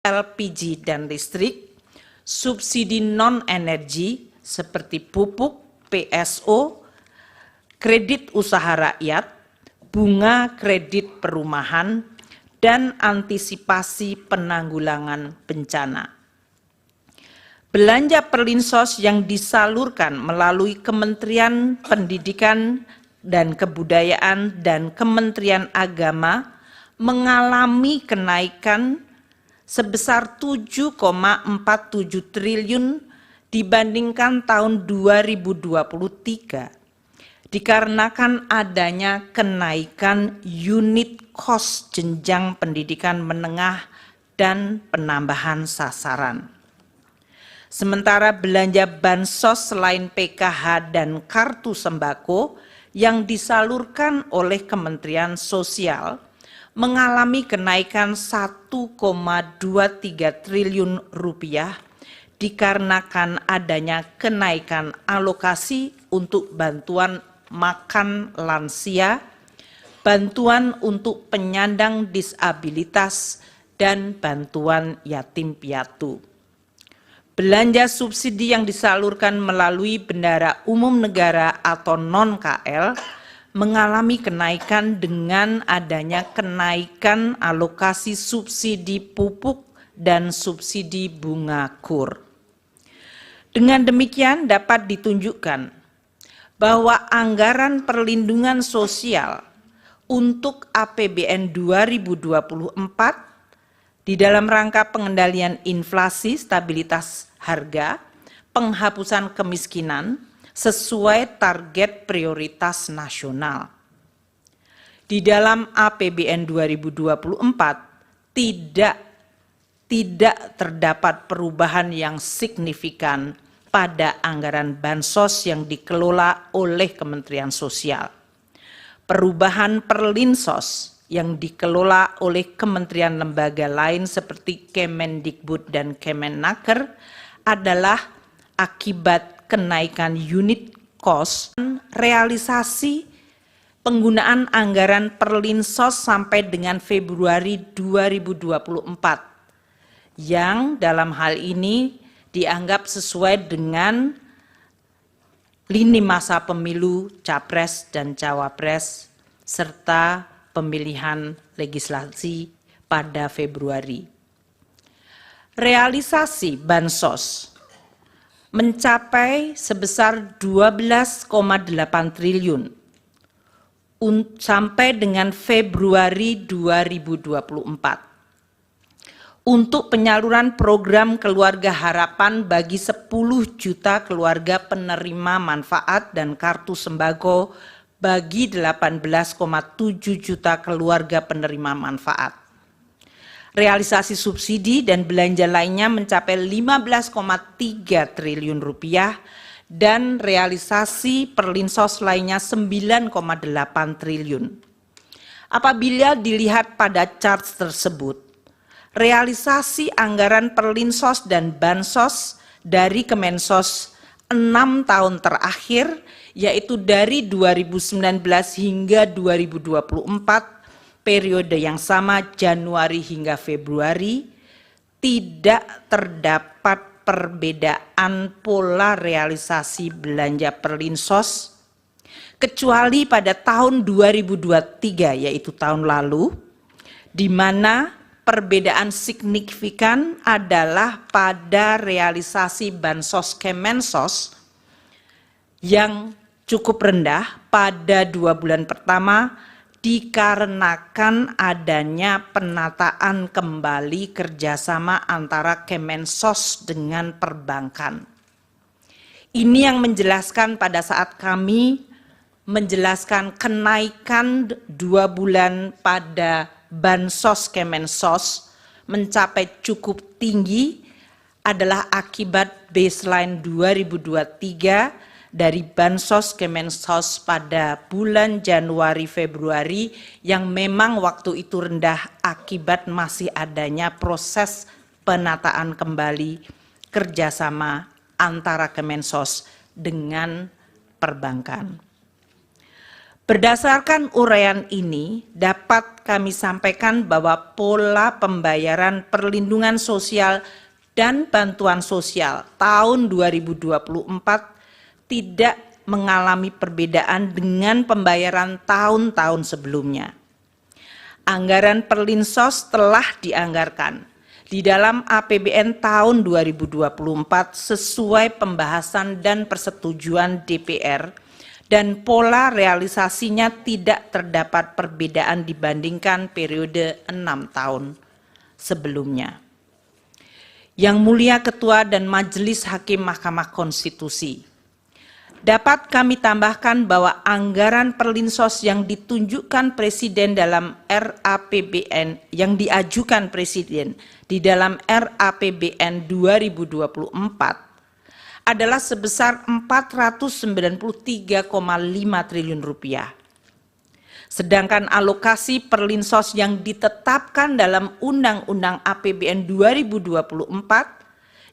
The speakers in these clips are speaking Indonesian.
LPG dan listrik, subsidi non-energi seperti pupuk, PSO, kredit usaha rakyat, bunga kredit perumahan, dan antisipasi penanggulangan bencana. Belanja Perlinsos yang disalurkan melalui Kementerian Pendidikan dan Kebudayaan dan Kementerian Agama mengalami kenaikan sebesar 7,47 triliun dibandingkan tahun 2023 dikarenakan adanya kenaikan unit cost jenjang pendidikan menengah dan penambahan sasaran. Sementara belanja bansos selain PKH dan kartu sembako yang disalurkan oleh Kementerian Sosial mengalami kenaikan 1,23 triliun rupiah dikarenakan adanya kenaikan alokasi untuk bantuan makan lansia, bantuan untuk penyandang disabilitas, dan bantuan yatim piatu. Belanja subsidi yang disalurkan melalui bendara umum negara atau non-KL mengalami kenaikan dengan adanya kenaikan alokasi subsidi pupuk dan subsidi bunga KUR. Dengan demikian dapat ditunjukkan bahwa anggaran perlindungan sosial untuk APBN 2024 di dalam rangka pengendalian inflasi, stabilitas harga, penghapusan kemiskinan sesuai target prioritas nasional. Di dalam APBN 2024 tidak terdapat perubahan yang signifikan pada anggaran bansos yang dikelola oleh Kementerian Sosial. Perubahan Perlinsos yang dikelola oleh kementerian lembaga lain seperti Kemendikbud dan Kemenaker adalah akibat kenaikan unit cost, realisasi penggunaan anggaran Perlinsos sampai dengan Februari 2024 yang dalam hal ini dianggap sesuai dengan lini masa pemilu Capres dan Cawapres serta pemilihan legislasi pada Februari. Realisasi bansos mencapai sebesar 12,8 triliun sampai dengan Februari 2024 untuk penyaluran program Keluarga Harapan bagi 10 juta keluarga penerima manfaat dan kartu sembako bagi 18,7 juta keluarga penerima manfaat. Realisasi subsidi dan belanja lainnya mencapai 15,3 triliun rupiah dan realisasi Perlinsos lainnya 9,8 triliun. Apabila dilihat pada chart tersebut, realisasi anggaran Perlinsos dan Bansos dari Kemensos 6 tahun terakhir, yaitu dari 2019 hingga 2024, periode yang sama Januari hingga Februari, tidak terdapat perbedaan pola realisasi belanja Perlinsos, kecuali pada tahun 2023, yaitu tahun lalu, di mana perbedaan signifikan adalah pada realisasi bansos Kemensos yang cukup rendah pada 2 bulan pertama dikarenakan adanya penataan kembali kerjasama antara Kemensos dengan perbankan. Ini yang menjelaskan pada saat kami menjelaskan kenaikan 2 bulan pada bansos Kemensos mencapai cukup tinggi adalah akibat baseline 2023 dari bansos Kemensos pada bulan Januari Februari yang memang waktu itu rendah akibat masih adanya proses penataan kembali kerjasama antara Kemensos dengan perbankan. Berdasarkan uraian ini, dapat kami sampaikan bahwa pola pembayaran perlindungan sosial dan bantuan sosial tahun 2024 tidak mengalami perbedaan dengan pembayaran tahun-tahun sebelumnya. Anggaran Perlinsos telah dianggarkan di dalam APBN tahun 2024 sesuai pembahasan dan persetujuan DPR, dan pola realisasinya tidak terdapat perbedaan dibandingkan periode 6 tahun sebelumnya. Yang Mulia Ketua dan Majelis Hakim Mahkamah Konstitusi, dapat kami tambahkan bahwa anggaran Perlinsos yang ditunjukkan Presiden dalam RAPBN, yang diajukan Presiden di dalam RAPBN 2024 adalah sebesar 493,5 triliun rupiah. Sedangkan alokasi Perlinsos yang ditetapkan dalam Undang-Undang APBN 2024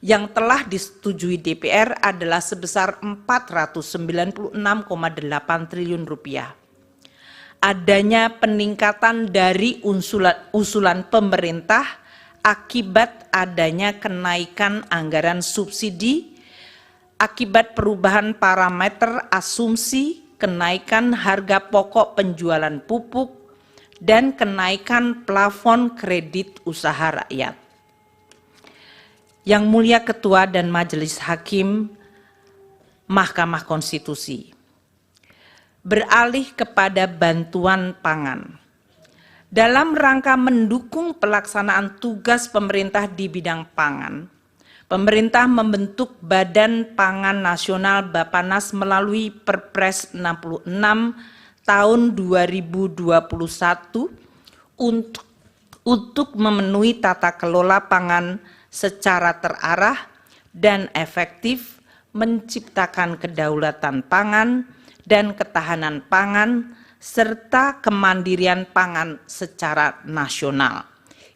yang telah disetujui DPR adalah sebesar 496,8 triliun rupiah. Adanya peningkatan dari usulan pemerintah akibat adanya kenaikan anggaran subsidi, akibat perubahan parameter asumsi, kenaikan harga pokok penjualan pupuk, dan kenaikan plafon kredit usaha rakyat. Yang Mulia Ketua dan Majelis Hakim Mahkamah Konstitusi, beralih kepada bantuan pangan. Dalam rangka mendukung pelaksanaan tugas pemerintah di bidang pangan, pemerintah membentuk Badan Pangan Nasional Bappenas melalui Perpres 66 tahun 2021 untuk memenuhi tata kelola pangan secara terarah dan efektif, menciptakan kedaulatan pangan dan ketahanan pangan, serta kemandirian pangan secara nasional.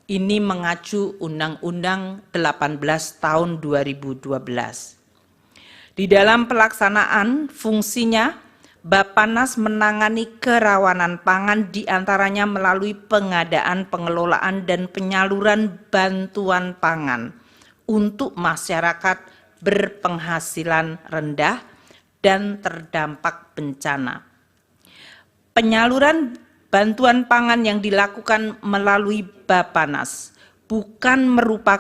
Ini mengacu Undang-Undang 18 tahun 2012. Di dalam pelaksanaan fungsinya, Bappenas menangani kerawanan pangan diantaranya melalui pengadaan, pengelolaan, dan penyaluran bantuan pangan untuk masyarakat berpenghasilan rendah dan terdampak bencana. Penyaluran bantuan pangan yang dilakukan melalui Bappenas bukan merupakan